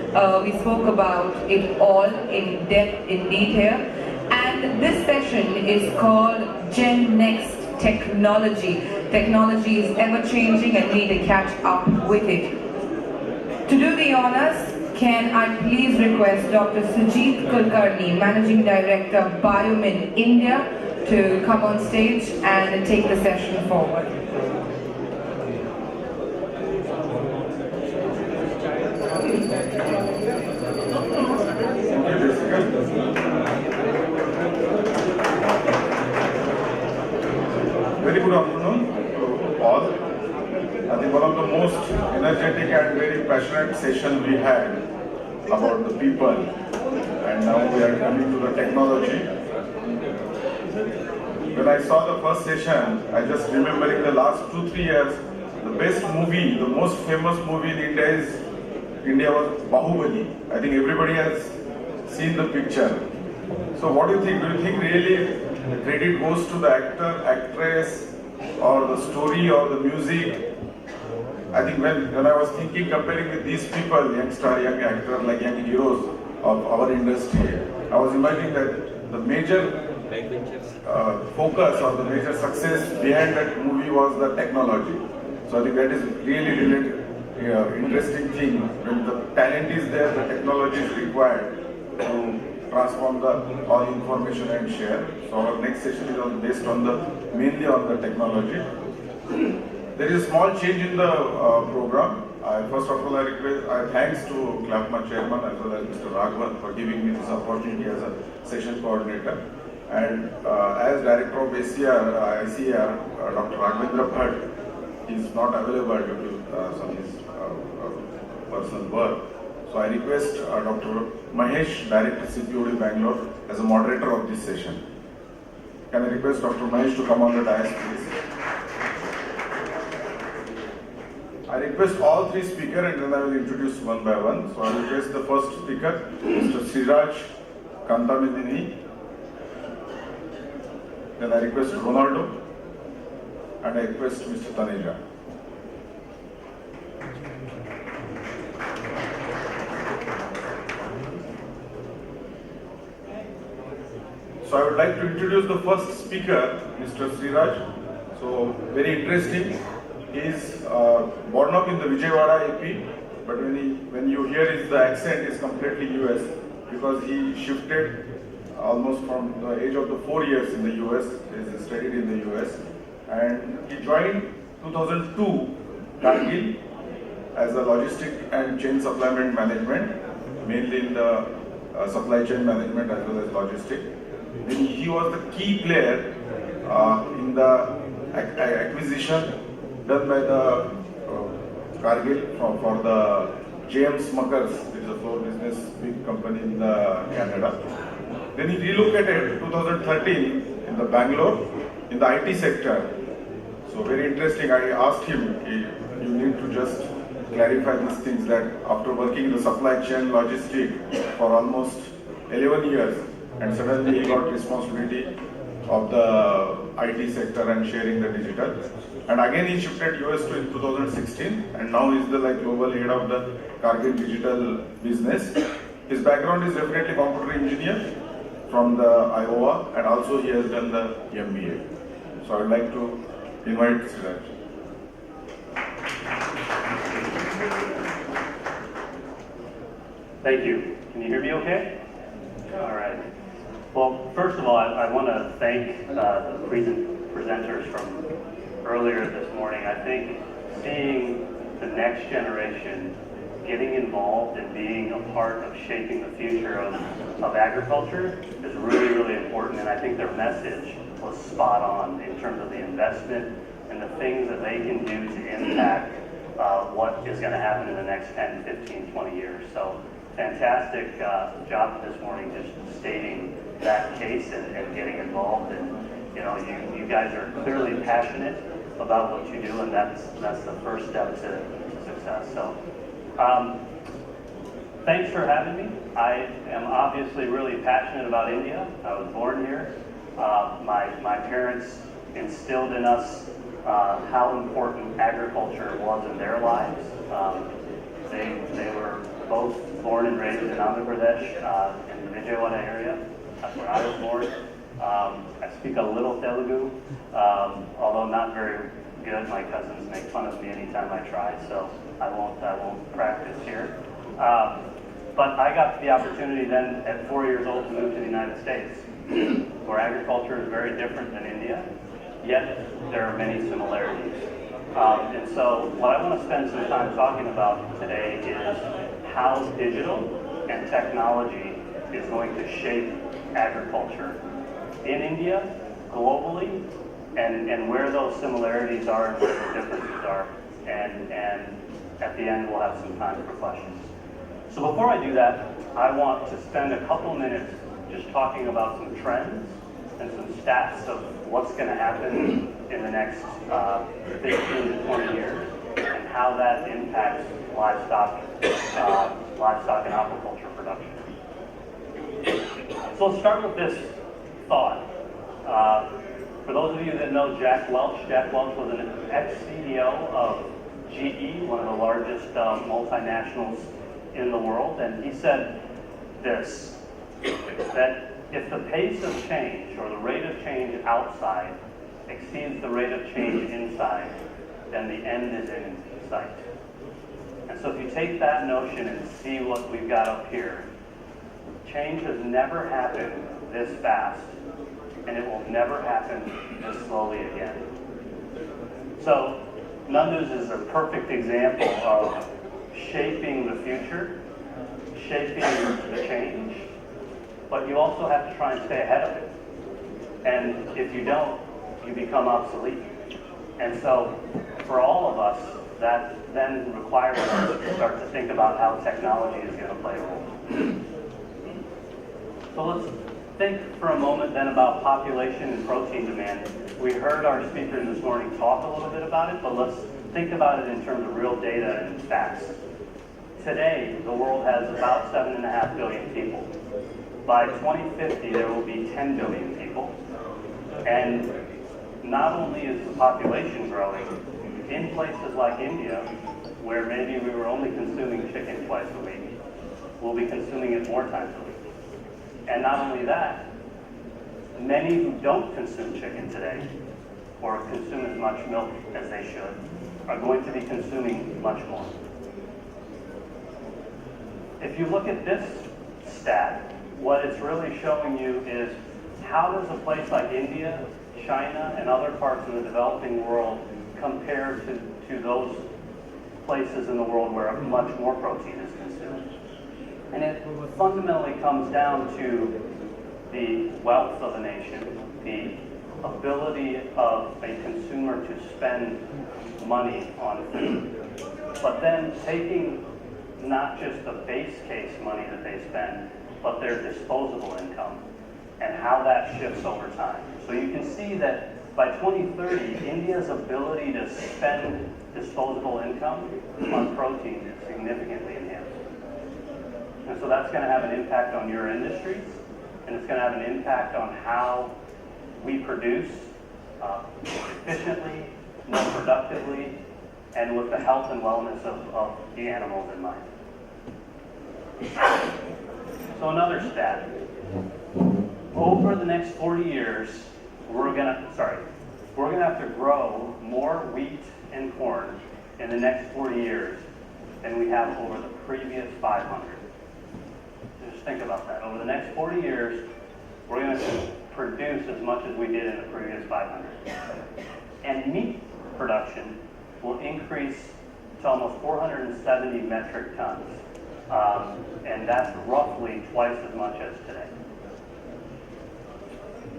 We spoke about it all in depth, in detail. And this session is called Gen Next Technology. Technology is ever changing and we need to catch up with it. To do the honors, can I please request Dr. Sujit Kulkarni, Managing Director, Biomin India, to come on stage and take the session forward. Very good afternoon to all. I think one of the most energetic and very passionate session we had about the people, and now we are coming to the technology. When I saw the first session, I just remembering the last 2-3 years, the best movie, the most famous movie in India was Bahubali. I think everybody has seen the picture. So what do you think? Do you think really the credit goes to the actor, actress, or the story, or the music? I think when I was thinking, comparing with these people, young star, young actor, like young heroes of our industry, I was imagining that the major focus or the major success behind that movie was the technology. So I think that is really interesting thing. When the talent is there, the technology is required to transform all information and share. So our next session is based on mainly on the technology. There is a small change in the program. First of all, I thanks to CLAPMA chairman as well as Mr. Raghavan for giving me this opportunity as a session coordinator. And as director of ICAR, Dr. Raghavendra Bhatt is not available due to some of his personal work. So I request Dr. Mahesh, Director CPOD Bangalore, as a moderator of this session. Can I request Dr. Mahesh to come on the dais, please? I request all three speakers and then I will introduce one by one. So I request the first speaker, Mr. Sri Raj Kantamidini. Then I request Ronaldo and I request Mr. Taneja. So I would like to introduce the first speaker, Mr. Sri Raj. So very interesting. He is born up in the Vijayawada AP, but when you hear the accent is completely US because he shifted almost from the age of the 4 years in the US. He studied in the US and he joined 2002 Kargil as a logistic and chain supplement management, mainly in the supply chain management as well as logistic. Then he was the key player in the acquisition done by the Kargil for the JM Smuckers, which is a floor business big company in Canada. Then he relocated in 2013 in the Bangalore in the IT sector. So very interesting. I asked him, you need to just clarify these things that after working in the supply chain logistic for almost 11 years, and suddenly he got responsibility of the IT sector and sharing the digital. And again he shifted US to in 2016 and now he's the global head of the Kargil digital business. His background is definitely computer engineer from the Iowa and also he has done the MBA. So I would like to invite Sri Raj. Thank you. Can you hear me okay? All right. Well, first of all, I want to thank the presenters from earlier this morning. I think seeing the next generation getting involved and being a part of shaping the future of agriculture is really important. And I think their message was spot on in terms of the investment and the things that they can do to impact what is going to happen in the next 10, 15, 20 years. So fantastic job this morning just stating that case and getting involved. And you guys are clearly passionate about what you do, and that's the first step to success. So thanks for having me. I am obviously really passionate about India. I was born here. My parents instilled in us how important agriculture was in their lives. They were both born and raised in Andhra Pradesh, in the Vijayawada area. That's where I was born. I speak a little Telugu, although not very good. My cousins make fun of me anytime I try, so I won't practice here. But I got the opportunity then at 4 years old to move to the United States, where agriculture is very different than India, yet there are many similarities. And so what I want to spend some time talking about today is how digital and technology is going to shape agriculture in India, globally, and where those similarities are and where the differences are. And at the end, we'll have some time for questions. So before I do that, I want to spend a couple minutes just talking about some trends and some stats of what's going to happen in the next 15 to 20 years and how that impacts livestock and aquaculture production. So let's start with this thought. For those of you that know Jack Welch was an ex-CEO of GE, one of the largest multinationals in the world, and he said this, that if the pace of change or the rate of change outside exceeds the rate of change inside, then the end is in sight. And so if you take that notion and see what we've got up here, change has never happened this fast, and it will never happen this slowly again. So Nandus is a perfect example of shaping the future, shaping the change, but you also have to try and stay ahead of it. And if you don't, you become obsolete. And so for all of us, that then requires us to start to think about how technology is going to play a role. So let's think for a moment then about population and protein demand. We heard our speakers this morning talk a little bit about it, but let's think about it in terms of real data and facts. Today, the world has about 7.5 billion people. By 2050, there will be 10 billion people. And not only is the population growing, in places like India, where maybe we were only consuming chicken twice a week, we'll be consuming it more times a week. And not only that, many who don't consume chicken today, or consume as much milk as they should, are going to be consuming much more. If you look at this stat, what it's really showing you is how does a place like India, China, and other parts of the developing world compare to those places in the world where much more protein is consumed. And it fundamentally comes down to the wealth of a nation, the ability of a consumer to spend money on food, but then taking not just the base case money that they spend, but their disposable income and how that shifts over time. So you can see that by 2030, India's ability to spend disposable income on protein is significantly enhanced. And so that's going to have an impact on your industries, and it's going to have an impact on how we produce efficiently, more productively, and with the health and wellness of the animals in mind. So another stat. Over the next 40 years, we're gonna have to grow more wheat and corn in the next 40 years than we have over the previous 500. Just think about that. Over the next 40 years, we're going to produce as much as we did in the previous 500. And meat production will increase to almost 470 metric tons. And that's roughly twice as much as today.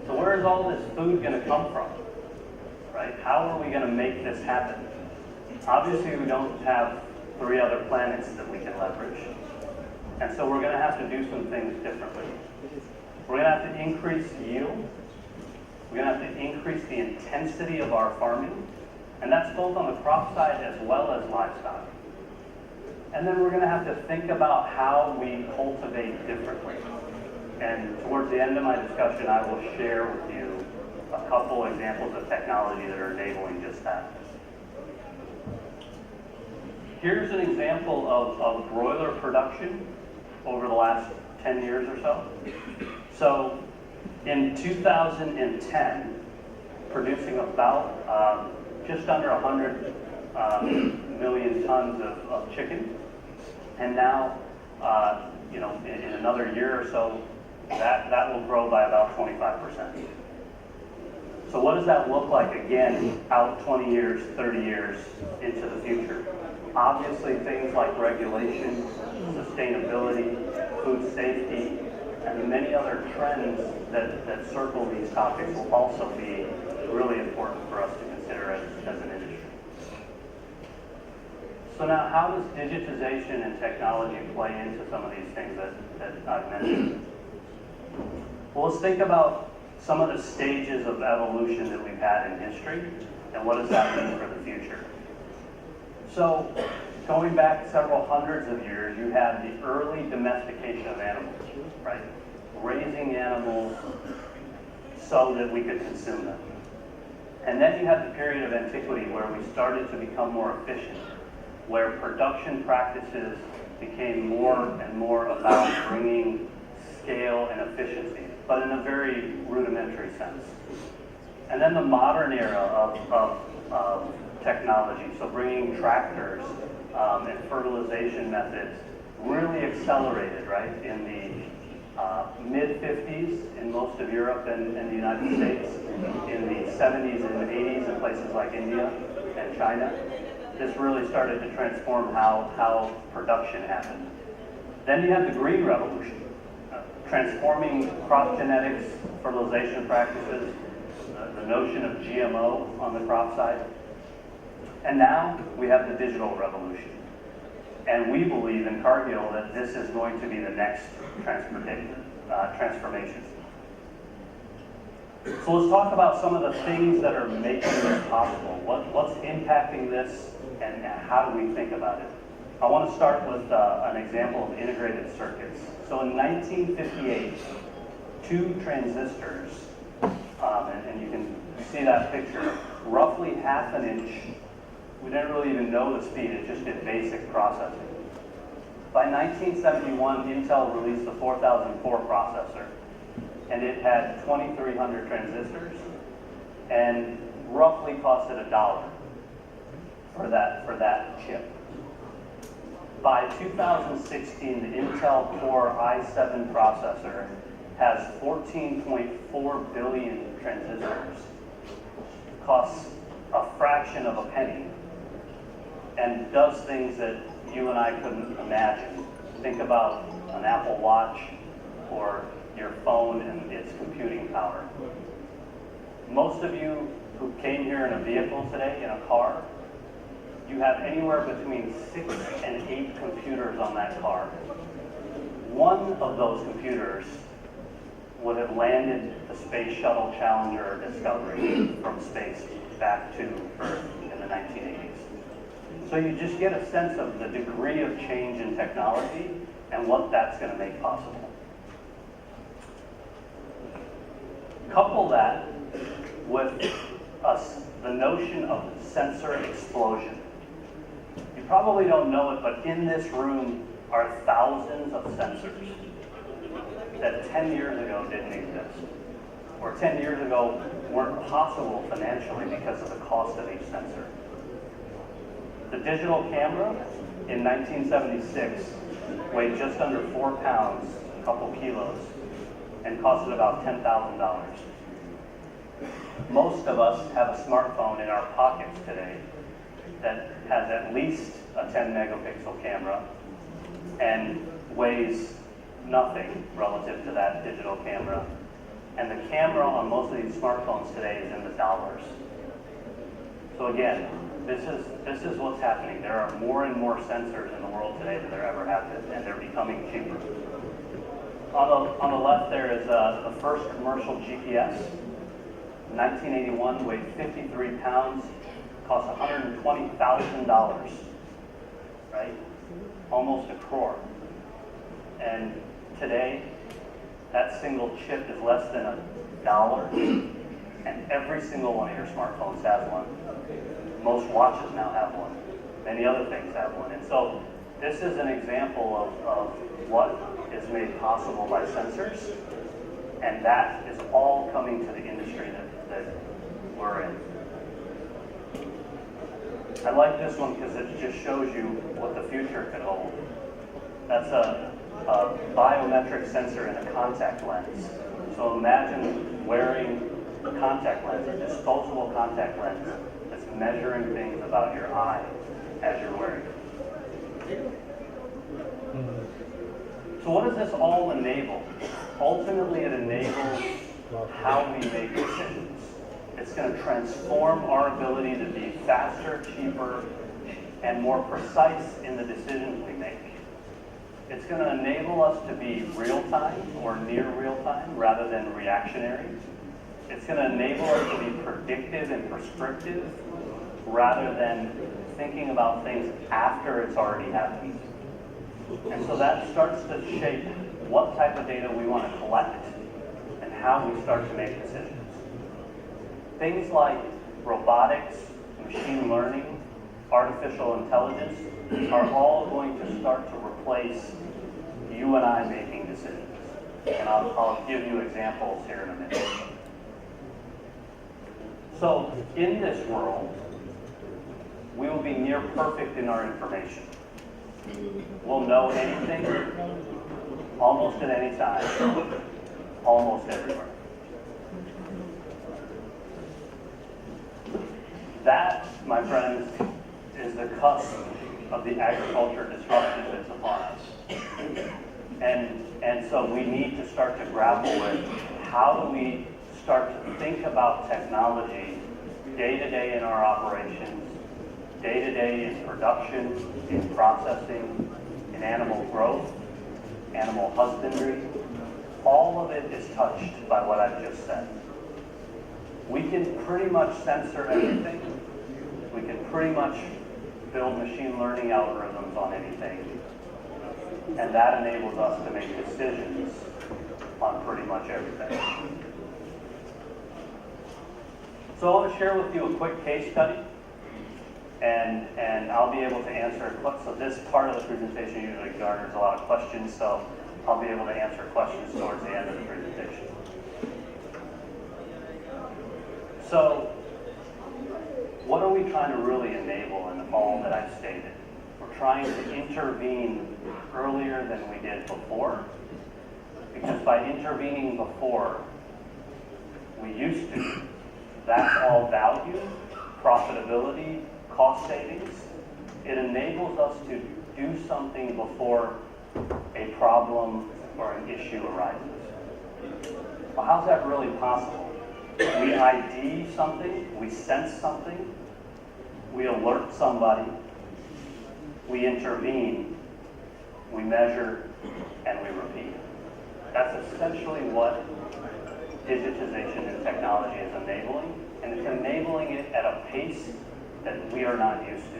So where is all this food going to come from? Right? How are we going to make this happen? Obviously, we don't have 3 other planets that we can leverage. And so we're going to have to do some things differently. We're going to have to increase yield. We're going to have to increase the intensity of our farming. And that's both on the crop side as well as livestock. And then we're going to have to think about how we cultivate differently. And towards the end of my discussion, I will share with you a couple examples of technology that are enabling just that. here's an example of broiler production over the last 10 years or so. So in 2010, producing about just under 100 million tons of chicken. And now, in another year or so, that will grow by about 25%. So what does that look like, again, out 20 years, 30 years into the future? Obviously, things like regulation, sustainability, food safety, and many other trends that circle these topics will also be really important for us to consider as an industry. So now, how does digitization and technology play into some of these things that I've mentioned? Well, let's think about some of the stages of evolution that we've had in history, and what does that mean for the future? So, going back several hundreds of years, you had the early domestication of animals, right? Raising animals so that we could consume them. And then you had the period of antiquity where we started to become more efficient, where production practices became more and more about bringing scale and efficiency, but in a very rudimentary sense. And then the modern era of technology, so bringing tractors and fertilization methods really accelerated, right, in the mid-50s in most of Europe and the United States, in the 70s and 80s in places like India and China. This really started to transform how production happened. Then you had the Green Revolution, transforming crop genetics, fertilization practices, the notion of GMO on the crop side. And now we have the digital revolution. And we believe in Cargill that this is going to be the next transformation. So let's talk about some of the things that are making this possible. What's impacting this, and how do we think about it? I want to start with an example of integrated circuits. So in 1958, two transistors, and you can see that picture, roughly half an inch. We didn't really even know the speed, it just did basic processing. By 1971, Intel released the 4004 processor, and it had 2,300 transistors, and roughly costed $1 for that chip. By 2016, the Intel Core i7 processor has 14.4 billion transistors, costs a fraction of a penny, and does things that you and I couldn't imagine. Think about an Apple Watch or your phone and its computing power. Most of you who came here in a vehicle today, in a car, you have anywhere between 6 and 8 computers on that car. One of those computers would have landed the Space Shuttle Challenger Discovery from space back to Earth in the 1980s. So you just get a sense of the degree of change in technology and what that's going to make possible. Couple that with the notion of sensor explosion. You probably don't know it, but in this room are thousands of sensors that 10 years ago didn't exist, or 10 years ago weren't possible financially because of the cost of each sensor. The digital camera in 1976 weighed just under 4 pounds, a couple kilos, and costed about $10,000. Most of us have a smartphone in our pockets today that has at least a 10 megapixel camera and weighs nothing relative to that digital camera. And the camera on most of these smartphones today is in the dollars. So again, this is what's happening. There are more and more sensors in the world today than there ever have been, and they're becoming cheaper. On the left there is the first commercial GPS. 1981, weighed 53 pounds, cost $120,000, right? Almost a crore. And today, that single chip is less than $1, and every single one of your smartphones has one. Most watches now have one. Many other things have one. And so this is an example of what is made possible by sensors, and that is all coming to the industry that we're in. I like this one because it just shows you what the future could hold. That's a biometric sensor in a contact lens. So imagine wearing a contact lens, a disposable contact lens that's measuring things about your eye as you're wearing it. So what does this all enable? Ultimately, it enables how we make decisions. It's going to transform our ability to be faster, cheaper, and more precise in the decisions we make. It's going to enable us to be real-time or near real-time rather than reactionary. It's going to enable us to be predictive and prescriptive rather than thinking about things after it's already happened. And so that starts to shape what type of data we want to collect and how we start to make decisions. Things like robotics, machine learning, artificial intelligence are all going to start to replace you and I making decisions. And I'll give you examples here in a minute. So in this world, we will be near perfect in our information. We'll know anything, almost at any time, almost everywhere. That, my friends, is the cusp of the agriculture disruption that's upon us. And so we need to start to grapple with how do we start to think about technology day to day in our operations, day to day in production, in processing, in animal growth, animal husbandry. All of it is touched by what I've just said. We can pretty much censor everything. We can pretty much build machine learning algorithms on anything. And that enables us to make decisions on pretty much everything. So I want to share with you a quick case study. And I'll be able to answer, so this part of the presentation usually garners a lot of questions, so I'll be able to answer questions towards the end of the presentation. So, what are we trying to really enable in all that I've stated? We're trying to intervene earlier than we did before, because by intervening before we used to, that's all value, profitability, cost savings. It enables us to do something before a problem or an issue arises. Well, how's that really possible? We ID something, we sense something, we alert somebody, we intervene, we measure, and we repeat. That's essentially what digitization and technology is enabling, and it's enabling it at a pace that we are not used to.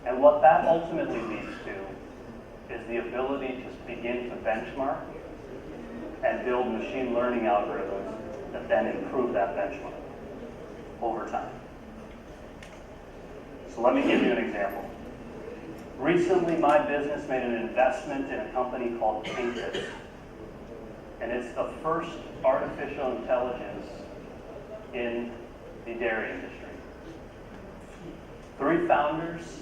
And what that ultimately leads to is the ability to begin to benchmark and build machine learning algorithms that then improve that benchmark over time. So let me give you an example. Recently, my business made an investment in a company called Speaker, and it's the first artificial intelligence in the dairy industry. 3 founders,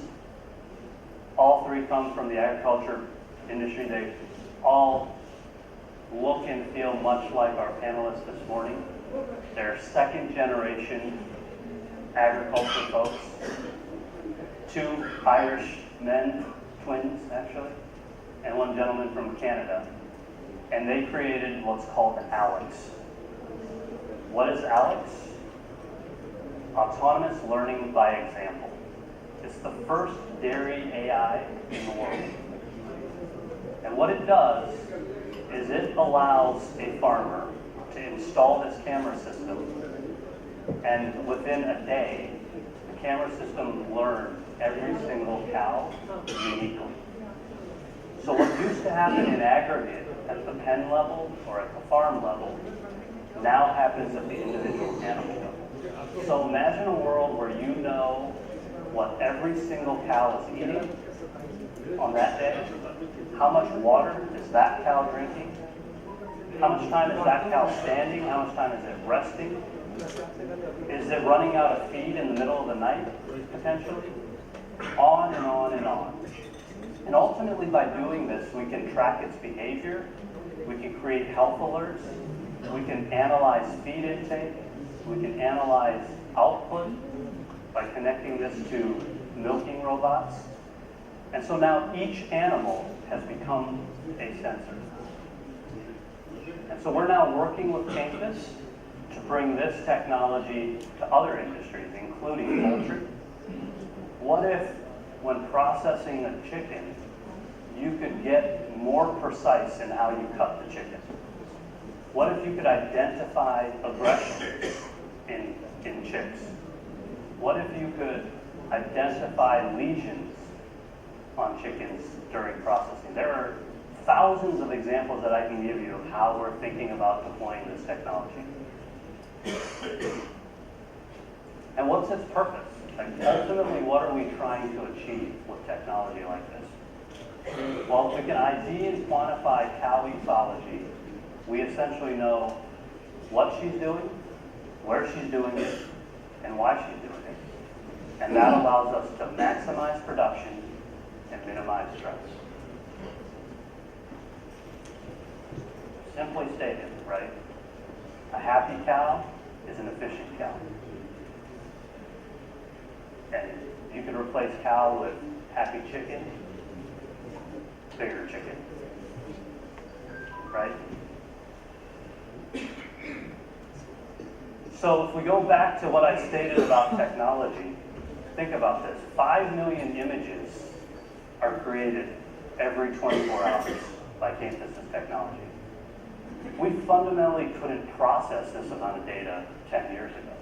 all 3 come from the agriculture industry. They all look and feel much like our panelists this morning. They're 2nd generation agriculture folks. 2 Irish men, twins actually, and 1 gentleman from Canada. And they created what's called Alex. What is Alex? Autonomous learning by example. It's the first dairy AI in the world. And what it does is it allows a farmer to install this camera system, and within a day, the camera system learned every single cow uniquely. So what used to happen in aggregate at the pen level or at the farm level now happens at the individual animal level. So imagine a world where you know what every single cow is eating on that day, how much water is that cow drinking, how much time is that cow standing, how much time is it resting, is it running out of feed in the middle of the night, potentially? On and on and on. And ultimately, by doing this, we can track its behavior, we can create health alerts, we can analyze feed intake, we can analyze output by connecting this to milking robots. And so now each animal has become a sensor. And so we're now working with Campus to bring this technology to other industries, including poultry. What if, when processing a chicken, you could get more precise in how you cut the chicken? What if you could identify aggression in chicks? What if you could identify lesions on chickens during processing? There are thousands of examples that I can give you of how we're thinking about deploying this technology. And what's its purpose? Like, ultimately, what are we trying to achieve with technology like this? Well, if we can ID and quantify cow ethology, we essentially know what she's doing, where she's doing it, and why she's doing it. And that allows us to maximize production and minimize stress. Simply stated, right? A happy cow is an efficient cow. And you can replace cow with happy chicken, bigger chicken, right? So if we go back to what I stated about technology, think about this. 5 million images are created every 24 hours by Campus's technology. We fundamentally couldn't process this amount of data 10 years ago.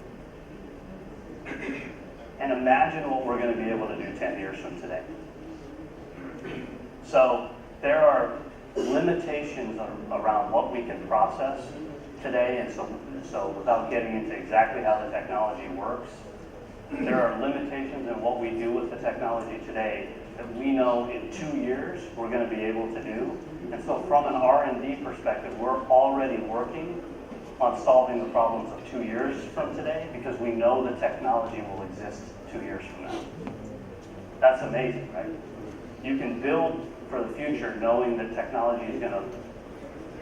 And imagine what we're going to be able to do 10 years from today. So there are limitations around what we can process today, and so without getting into exactly how the technology works, there are limitations in what we do with the technology today that we know in 2 years we're going to be able to do. And so from an R&D perspective, we're already working on solving the problems of 2 years from today because we know the technology will exist 2 years from now. That's amazing, right? You can build for the future knowing that technology is going to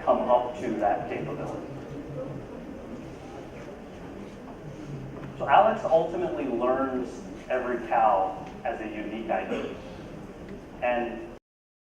come up to that capability. So Alex ultimately learns every cow as a unique ID. And